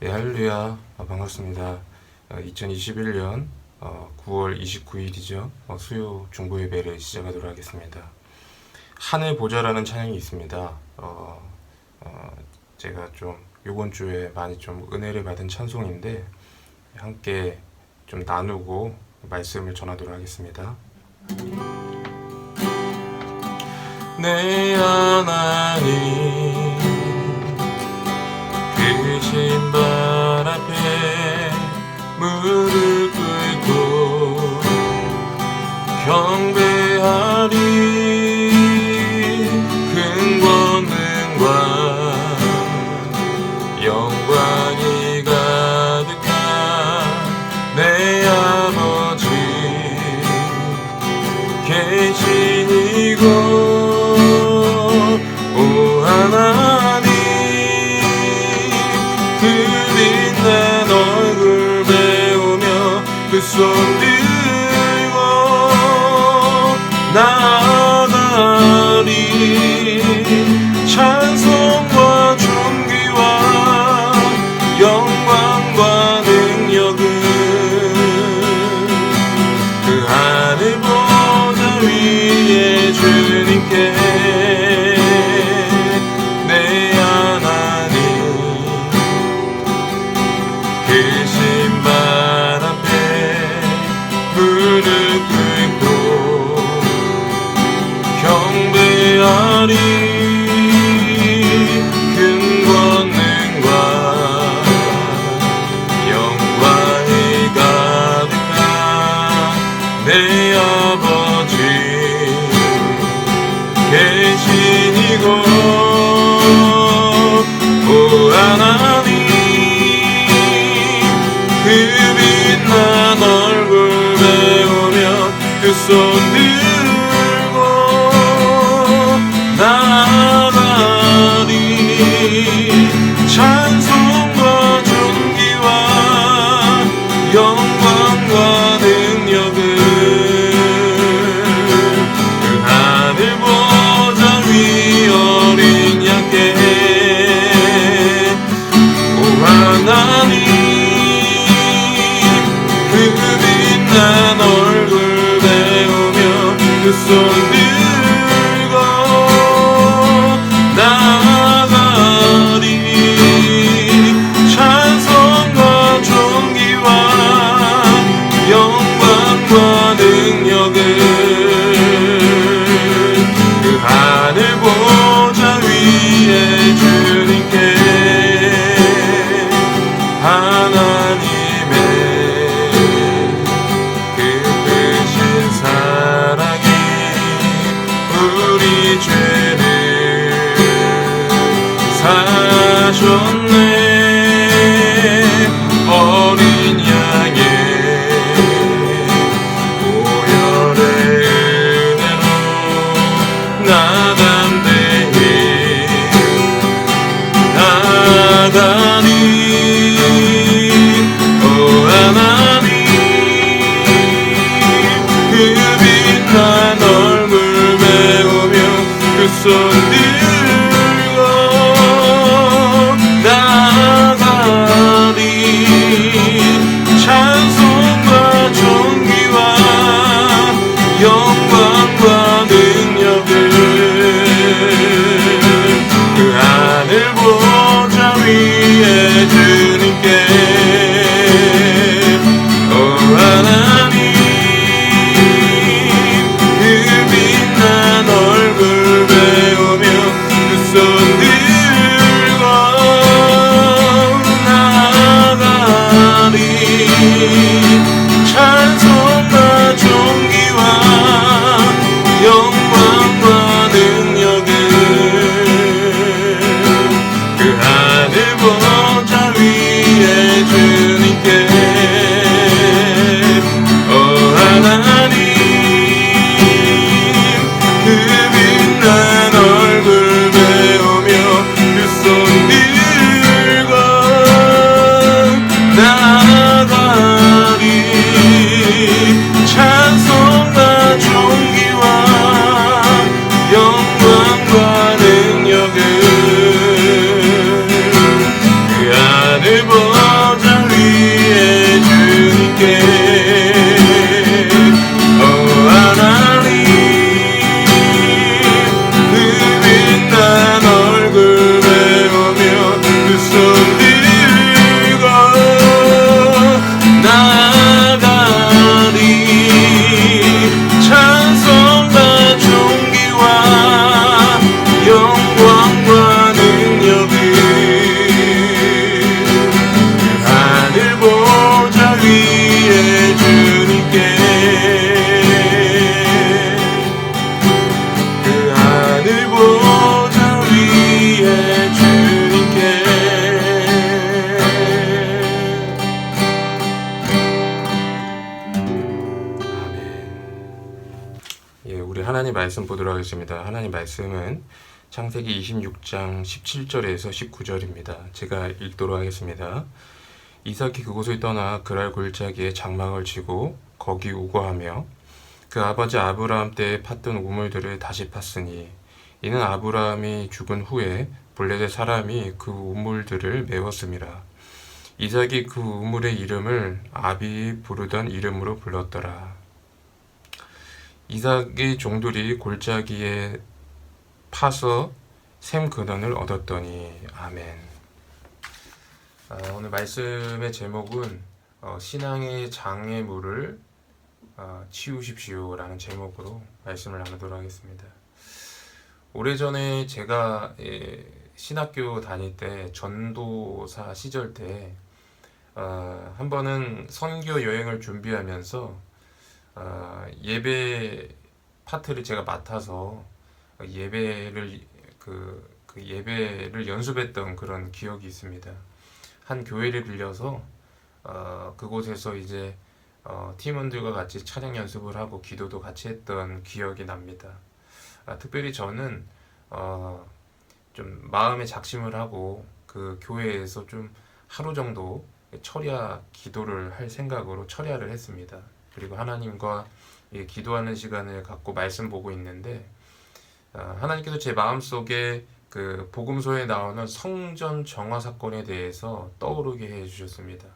네, 할렐루야. 반갑습니다. 2021년 9월 29일이죠. 수요 중보 예배를 시작하도록 하겠습니다. 하늘 보좌라는 찬양이 있습니다. 제가 좀 이번 주에 많이 좀 은혜를 받은 찬송인데 함께 좀 나누고 말씀을 전하도록 하겠습니다. 내 하나님 그 신발 앞에 무릎 꿇고 경배하리. 큰 권능과 영광이 가득한 내 아버지 계신 이곳 오 하나님 그 빛난 얼굴 배우며 그 손 들고 나아가리. 찬송과 존귀와 영광과 능력은 그 하늘 보좌 위에 주님께. 큰 권능과 영광이 가득한 내 아버지 계신 이곳 오 하나님 그 빛난 얼굴 배우며 그 손 들고 나아가리. 찬송과 존귀와 영광과 능력은 그 하늘 보좌 위 어린 양께 오 하나님 그 빛난 얼굴 배우며 그 손 들고 나아가리. 찬송과 존귀와 영광과 능력은 그 하늘 보좌 위에 주님께. 하나님의 그 크신 사랑이 우리 죄를 사셨네. 어린 양의 보혈의 은혜로 나담대히 나가리. 말씀 보도록 하겠습니다. 하나님 말씀은 창세기 26장 17절에서 19절입니다. 제가 읽도록 하겠습니다. 이삭이 그곳을 떠나 그랄 골짜기에 장막을 치고 거기 우거하며 그 아버지 아브라함 때에 팠던 우물들을 다시 팠으니 이는 아브라함이 죽은 후에 블레셋 사람이 그 우물들을 메웠음이라. 이삭이 그 우물의 이름을 아비 부르던 이름으로 불렀더라. 이삭의 종들이 골짜기에 파서 샘 근원을 얻었더니. 아멘. 오늘 말씀의 제목은 신앙의 장애물을 치우십시오 라는 제목으로 말씀을 나누도록 하겠습니다. 오래전에 제가 신학교 다닐 때 전도사 시절 때 한 번은 선교 여행을 준비하면서 예배 파트를 제가 맡아서 예배를 예배를 연습했던 그런 기억이 있습니다. 한 교회를 빌려서 그곳에서 이제 팀원들과 같이 찬양 연습을 하고 기도도 같이 했던 기억이 납니다. 특별히 저는 좀 마음에 작심을 하고 그 교회에서 좀 하루 정도 철야 기도를 할 생각으로 철야를 했습니다. 그리고 하나님과 기도하는 시간을 갖고 말씀 보고 있는데 하나님께서 제 마음속에 그 복음서에 나오는 성전 정화 사건에 대해서 떠오르게 해주셨습니다.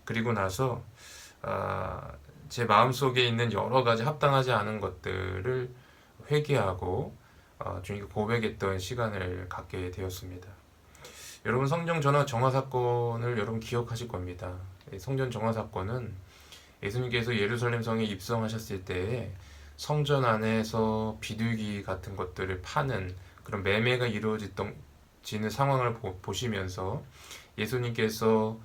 그리고 나서 제 마음속에 있는 여러 가지 합당하지 않은 것들을 회개하고 주님께 고백했던 시간을 갖게 되었습니다. 여러분, 성전 정화 사건을 여러분 기억하실 겁니다. 성전 정화 사건은 예수님께서 예루살렘 성에 입성하셨을 때에 성전 안에서 비둘기 같은 것들을 파는 그런 매매가 이루어지는 상황을 보시면서 예수님께서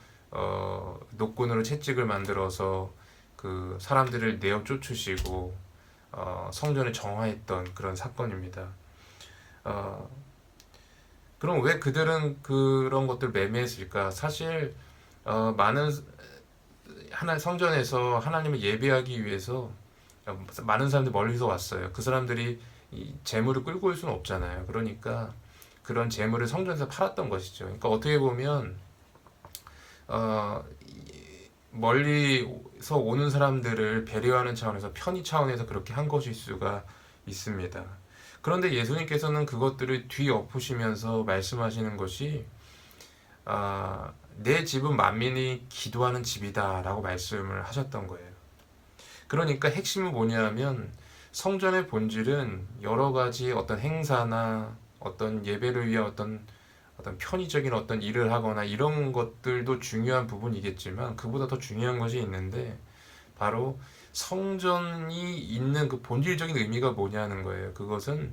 노끈으로 채찍을 만들어서 그 사람들을 내어 쫓으시고 성전을 정화했던 그런 사건입니다. 그럼 왜 그들은 그런 것들 매매했을까? 사실 많은 성전에서 하나님을 예배하기 위해서 많은 사람들이 멀리서 왔어요. 그 사람들이 이 재물을 끌고 올 수는 없잖아요. 그러니까 그런 재물을 성전에서 팔았던 것이죠. 그러니까 어떻게 보면 멀리서 오는 사람들을 배려하는 차원에서 편의 차원에서 그렇게 한 것일 수가 있습니다. 그런데 예수님께서는 그것들을 뒤엎으시면서 말씀하시는 것이 내 집은 만민이 기도하는 집이다 라고 말씀을 하셨던 거예요. 그러니까 핵심은 뭐냐면 성전의 본질은 여러 가지 어떤 행사나 어떤 예배를 위한 어떤 편의적인 어떤 일을 하거나 이런 것들도 중요한 부분이겠지만 그보다 더 중요한 것이 있는데 바로 성전이 있는 그 본질적인 의미가 뭐냐는 거예요. 그것은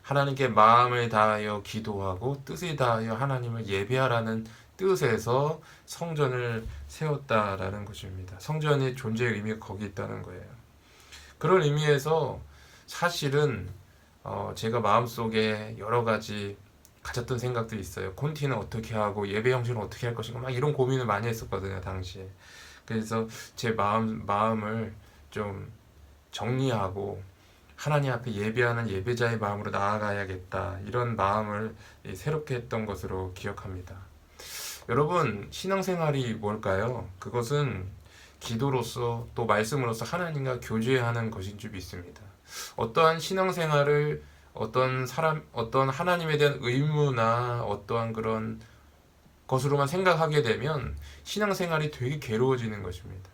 하나님께 마음을 다하여 기도하고 뜻을 다하여 하나님을 예배하라는 뜻에서 성전을 세웠다라는 것입니다. 성전의 존재의 의미가 거기 있다는 거예요. 그런 의미에서 사실은 제가 마음속에 여러 가지 가졌던 생각들이 있어요. 콘티는 어떻게 하고 예배 형식은 어떻게 할 것인가 막 이런 고민을 많이 했었거든요, 당시에. 그래서 제 마음을 좀 정리하고 하나님 앞에 예배하는 예배자의 마음으로 나아가야겠다, 이런 마음을 새롭게 했던 것으로 기억합니다. 여러분, 신앙생활이 뭘까요? 그것은 기도로서 또 말씀으로서 하나님과 교제하는 것인 줄 믿습니다. 어떠한 신앙생활을 어떤 하나님에 대한 의무나 어떠한 그런 것으로만 생각하게 되면 신앙생활이 되게 괴로워지는 것입니다.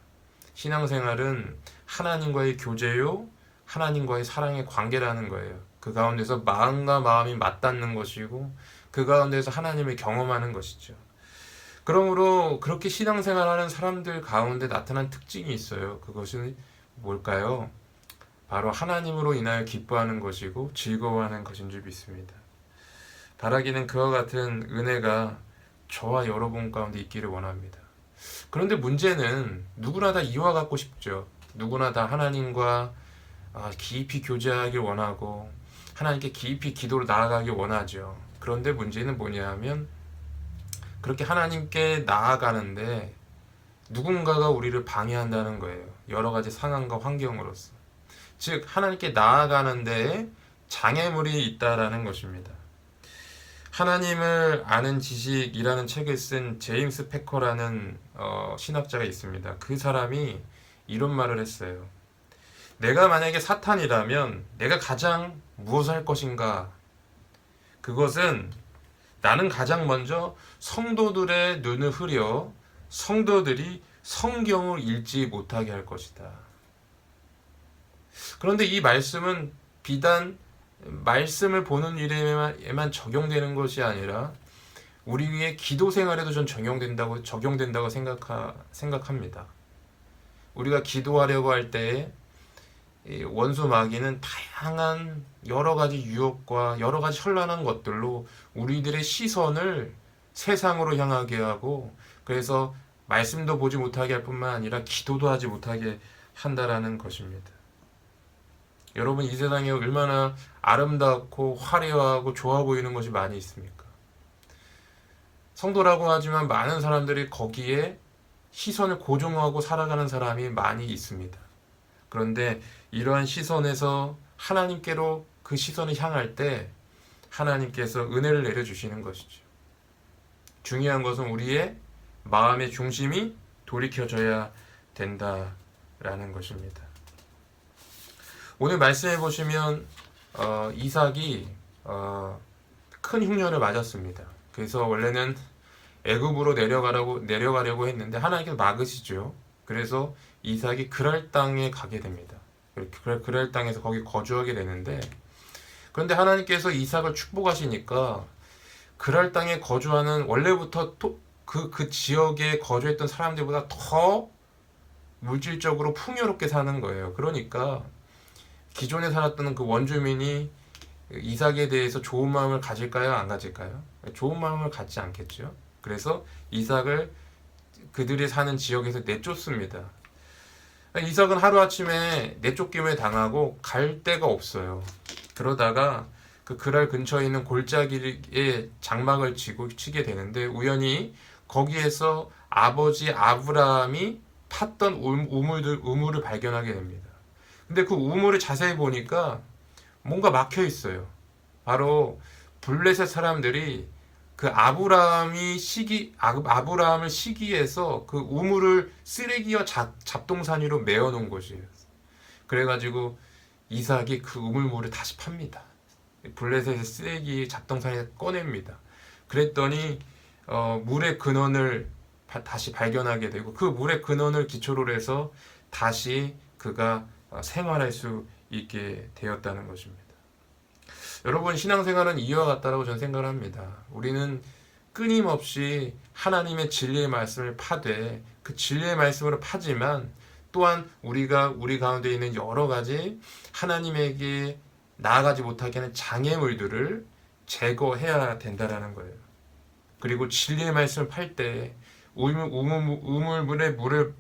신앙생활은 하나님과의 교제요, 하나님과의 사랑의 관계라는 거예요. 그 가운데서 마음과 마음이 맞닿는 것이고 그 가운데서 하나님을 경험하는 것이죠. 그러므로 그렇게 신앙생활하는 사람들 가운데 나타난 특징이 있어요. 그것은 뭘까요? 바로 하나님으로 인하여 기뻐하는 것이고 즐거워하는 것인 줄 믿습니다. 바라기는 그와 같은 은혜가 저와 여러분 가운데 있기를 원합니다. 그런데 문제는 누구나 다 이와 같고 싶죠. 누구나 다 하나님과 깊이 교제하길 원하고 하나님께 깊이 기도로 나아가길 원하죠. 그런데 문제는 뭐냐 하면 그렇게 하나님께 나아가는데 누군가가 우리를 방해한다는 거예요. 여러 가지 상황과 환경으로서. 즉 하나님께 나아가는 데에 장애물이 있다라는 것입니다. 하나님을 아는 지식이라는 책을 쓴 제임스 패커라는 신학자가 있습니다. 그 사람이 이런 말을 했어요. 내가 만약에 사탄이라면 내가 가장 무엇을 할 것인가? 그것은 나는 가장 먼저 성도들의 눈을 흐려 성도들이 성경을 읽지 못하게 할 것이다. 그런데 이 말씀은 비단 말씀을 보는 일에만 적용되는 것이 아니라 우리의 기도 생활에도 전 적용된다고 생각합니다. 우리가 기도하려고 할 때에 원수 마귀는 다양한 여러 가지 유혹과 여러 가지 현란한 것들로 우리들의 시선을 세상으로 향하게 하고, 그래서 말씀도 보지 못하게 할 뿐만 아니라 기도도 하지 못하게 한다라는 것입니다. 여러분, 이 세상에 얼마나 아름답고 화려하고 좋아 보이는 것이 많이 있습니까? 성도라고 하지만 많은 사람들이 거기에 시선을 고정하고 살아가는 사람이 많이 있습니다. 그런데 이러한 시선에서 하나님께로 그 시선을 향할 때 하나님께서 은혜를 내려주시는 것이죠. 중요한 것은 우리의 마음의 중심이 돌이켜져야 된다라는 것입니다. 오늘 말씀해 보시면 이삭이 큰 흉년을 맞았습니다. 그래서 원래는 애굽으로 내려가려고 했는데 하나님께서 막으시죠. 그래서 이삭이 그랄 땅에 가게 됩니다. 그랄 땅에서 거기 거주하게 되는데, 그런데 하나님께서 이삭을 축복하시니까 그랄 땅에 거주하는 원래부터 그 지역에 거주했던 사람들보다 더 물질적으로 풍요롭게 사는 거예요. 그러니까 기존에 살았던 그 원주민이 이삭에 대해서 좋은 마음을 가질까요? 안 가질까요? 좋은 마음을 갖지 않겠죠. 그래서 이삭을 그들이 사는 지역에서 내쫓습니다. 이삭은 하루아침에 내쫓김을 당하고 갈 데가 없어요. 그러다가 그 그랄 근처에 있는 골짜기에 장막을 치게 되는데, 우연히 거기에서 아버지 아브라함이 팠던 우물을 발견하게 됩니다. 근데 그 우물을 자세히 보니까 뭔가 막혀 있어요. 바로 블레셋 사람들이 그 아브라함을 시기해서 그 우물을 쓰레기와 잡동사니로 메워 놓은 것이에요. 그래가지고 이삭이 그 우물물을 다시 팝니다. 블레셋의 쓰레기 잡동사니를 꺼냅니다. 그랬더니 물의 근원을 다시 발견하게 되고, 그 물의 근원을 기초로 해서 다시 그가 생활할 수 있게 되었다는 것입니다. 여러분, 신앙생활은 이와 같다라고 저는 생각을 합니다. 우리는 끊임없이 하나님의 진리의 말씀을 파되, 그 진리의 말씀으로 파지만 또한 우리 가운데 있는 여러 가지 하나님에게 나아가지 못하게 하는 장애물들을 제거해야 된다라는 거예요. 그리고 진리의 말씀을 팔 때 우물물의 물을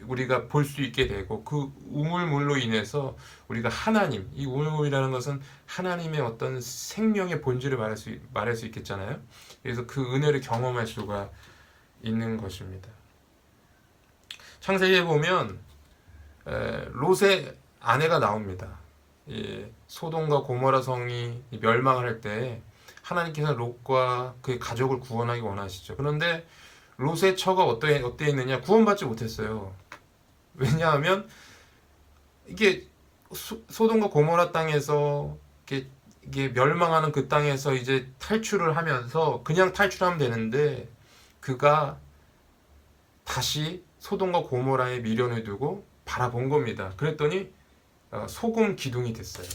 우리가 볼 수 있게 되고, 그 우물물로 인해서 우리가 이 우물물이라는 것은 하나님의 어떤 생명의 본질을 말할 수 있겠잖아요. 그래서 그 은혜를 경험할 수가 있는 것입니다. 창세기에 보면 롯의 아내가 나옵니다. 소돔과 고모라 성이 멸망할 때 하나님께서 롯과 그의 가족을 구원하기 원하시죠. 그런데 롯의 처가 어땠느냐? 구원받지 못했어요. 왜냐하면 이게 소돔과 고모라 땅에서 이게 멸망하는 그 땅에서 이제 탈출을 하면서 그냥 탈출하면 되는데, 그가 다시 소돔과 고모라에 미련을 두고 바라본 겁니다. 그랬더니 소금 기둥이 됐어요.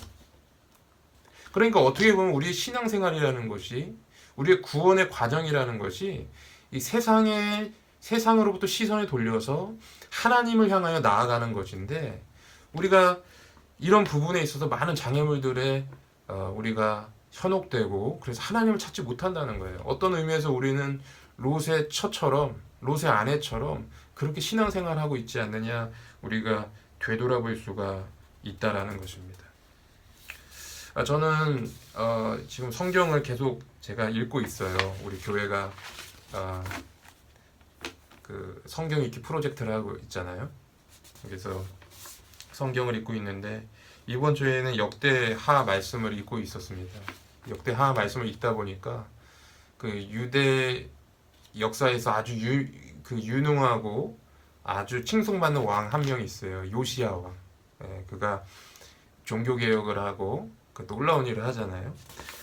그러니까 어떻게 보면 우리의 신앙생활이라는 것이, 우리의 구원의 과정이라는 것이 이 세상으로부터 시선을 돌려서 하나님을 향하여 나아가는 것인데, 우리가 이런 부분에 있어서 많은 장애물들에 우리가 현혹되고, 그래서 하나님을 찾지 못한다는 거예요. 어떤 의미에서 우리는 롯의 아내처럼 그렇게 신앙생활하고 있지 않느냐, 우리가 되돌아볼 수가 있다라는 것입니다. 저는 지금 성경을 계속 제가 읽고 있어요. 우리 교회가 그 성경 읽기 프로젝트를 하고 있잖아요. 그래서 성경을 읽고 있는데 이번 주에는 역대하 말씀을 읽고 있었습니다. 역대하 말씀을 읽다 보니까 그 유대 역사에서 아주 유능하고 아주 칭송받는 왕 한 명 있어요. 요시야 왕. 예, 그가 종교 개혁을 하고 그 놀라운 일을 하잖아요.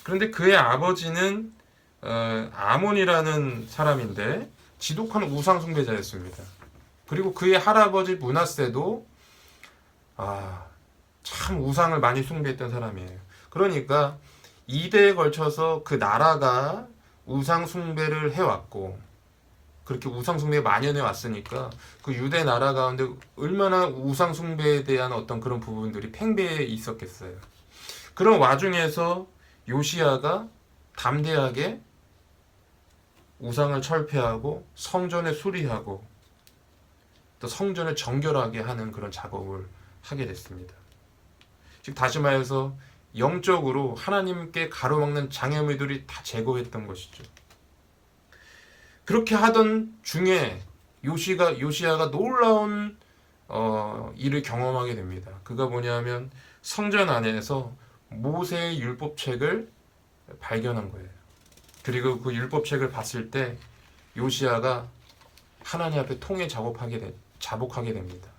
그런데 그의 아버지는 아몬이라는 사람인데 지독한 우상 숭배자였습니다. 그리고 그의 할아버지 므낫세도 참 우상을 많이 숭배했던 사람이에요. 그러니까 2대에 걸쳐서 그 나라가 우상 숭배를 해왔고 그렇게 우상 숭배가 만연해 왔으니까 그 유대 나라 가운데 얼마나 우상 숭배에 대한 어떤 그런 부분들이 팽배해 있었겠어요. 그런 와중에서 요시야가 담대하게 우상을 철폐하고 성전을 수리하고 또 성전을 정결하게 하는 그런 작업을 하게 됐습니다. 즉 다시 말해서 영적으로 하나님께 가로막는 장애물들이 다 제거했던 것이죠. 그렇게 하던 중에 요시야가 놀라운 일을 경험하게 됩니다. 그가 뭐냐면 성전 안에서 모세의 율법책을 발견한 거예요. 그리고 그 율법책을 봤을 때 요시야가 하나님 앞에 자복하게 됩니다.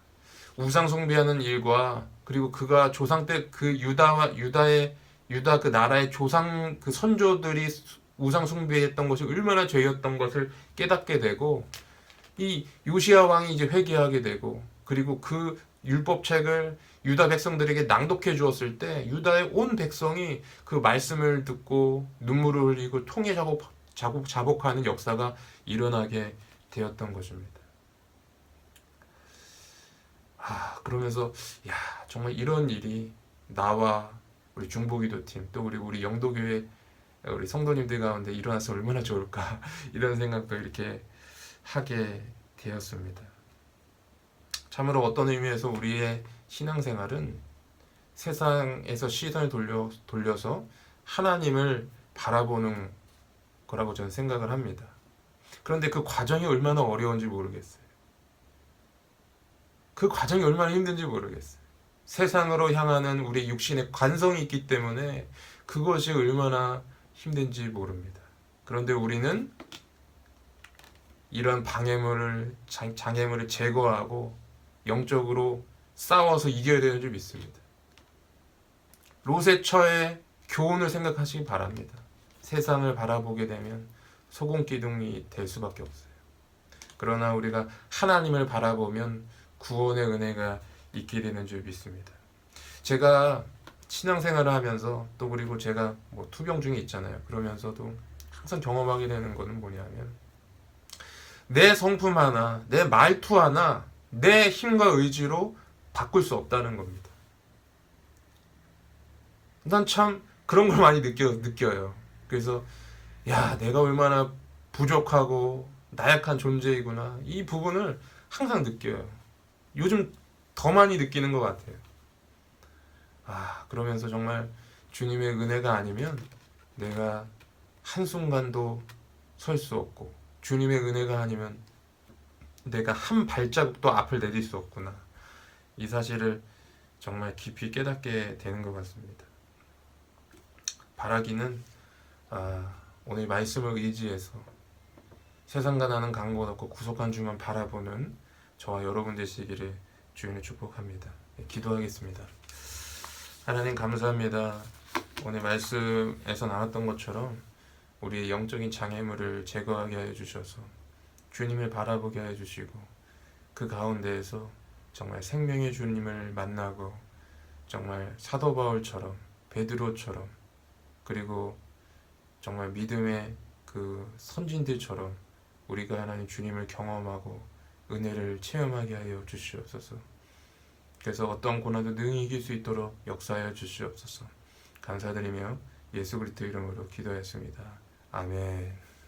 우상 숭배하는 일과 그리고 그가 조상 때 그 유다 그 나라의 조상 그 선조들이 우상 숭배했던 것이 얼마나 죄였던 것을 깨닫게 되고 이 요시야 왕이 이제 회개하게 되고 그리고 그 율법책을 유다 백성들에게 낭독해 주었을 때 유다의 온 백성이 그 말씀을 듣고 눈물을 흘리고 통해 자복하는 역사가 일어나게 되었던 것입니다. 그러면서 정말 이런 일이 나와 우리 중보기도팀 또 우리 영도교회 우리 성도님들 가운데 일어나서 얼마나 좋을까 이런 생각도 이렇게 하게 되었습니다. 참으로 어떤 의미에서 우리의 신앙생활은 세상에서 시선을 돌려서 하나님을 바라보는 거라고 저는 생각을 합니다. 그런데 그 과정이 얼마나 어려운지 모르겠어요. 그 과정이 얼마나 힘든지 모르겠어요. 세상으로 향하는 우리 육신의 관성이 있기 때문에 그것이 얼마나 힘든지 모릅니다. 그런데 우리는 이런 장애물을 제거하고 영적으로 싸워서 이겨야 되는 줄 믿습니다. 롯의 처의 교훈을 생각하시기 바랍니다. 세상을 바라보게 되면 소금기둥이 될 수밖에 없어요. 그러나 우리가 하나님을 바라보면 구원의 은혜가 있게 되는 줄 믿습니다. 제가 신앙생활을 하면서 또 그리고 제가 투병 중에 있잖아요. 그러면서도 항상 경험하게 되는 것은 뭐냐면 내 성품 하나, 내 말투 하나, 내 힘과 의지로 바꿀 수 없다는 겁니다. 난 참 그런 걸 많이 느껴요. 그래서 내가 얼마나 부족하고 나약한 존재이구나 이 부분을 항상 느껴요. 요즘 더 많이 느끼는 것 같아요. 그러면서 정말 주님의 은혜가 아니면 내가 한순간도 설 수 없고 주님의 은혜가 아니면 내가 한 발자국도 앞을 내딜 수 없구나. 이 사실을 정말 깊이 깨닫게 되는 것 같습니다. 바라기는 오늘 말씀을 의지해서 세상과 나는 강고 없고 구속한 주만 바라보는 저와 여러분 되시기를 주님을 축복합니다. 기도하겠습니다. 하나님 감사합니다. 오늘 말씀에서 나왔던 것처럼 우리의 영적인 장애물을 제거하게 하여 주셔서 주님을 바라보게 하여 주시고 그 가운데에서 정말 생명의 주님을 만나고 정말 사도 바울처럼 베드로처럼 그리고 정말 믿음의 그 선진들처럼 우리가 하나님 주님을 경험하고 은혜를 체험하게 하여 주시옵소서. 그래서 어떤 고난도 능히 이길 수 있도록 역사하여 주시옵소서. 감사드리며 예수 그리스도 이름으로 기도했습니다. 아멘.